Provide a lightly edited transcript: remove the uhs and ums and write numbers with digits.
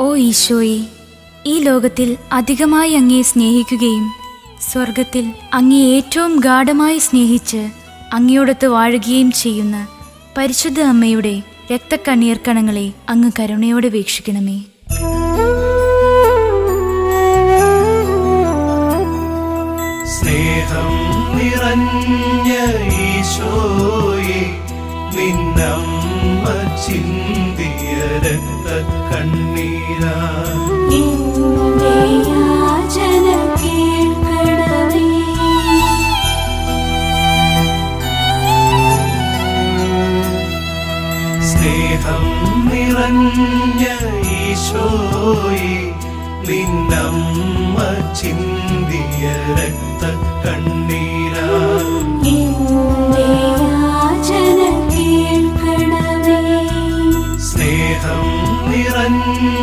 ഓ ഈശോയെ, ഈ ലോകത്തിൽ അധികമായി അങ്ങയെ സ്നേഹിക്കുകയും സ്വർഗത്തിൽ അങ്ങയെ ഏറ്റവും ഗാഢമായി സ്നേഹിച്ച് അങ്ങയോടൊത്ത് വാഴുകയും ചെയ്യുന്ന പരിശുദ്ധ അമ്മയുടെ രക്തക്കണ്ണീർ കണങ്ങളെ അങ്ങ് കരുണയോടെ വീക്ഷിക്കണമേ. സ്നേഹം നിറഞ്ഞ ഈശോയെ, നിന്നമ്മ ചിന്തിയ രക്തക്കണ്ണീരാ സ്നേഹം നിറഞ്ഞ ഈശോയെ, നിന്നമ്മ ചിന്തിയ രക്തക്കണ്ണീരാ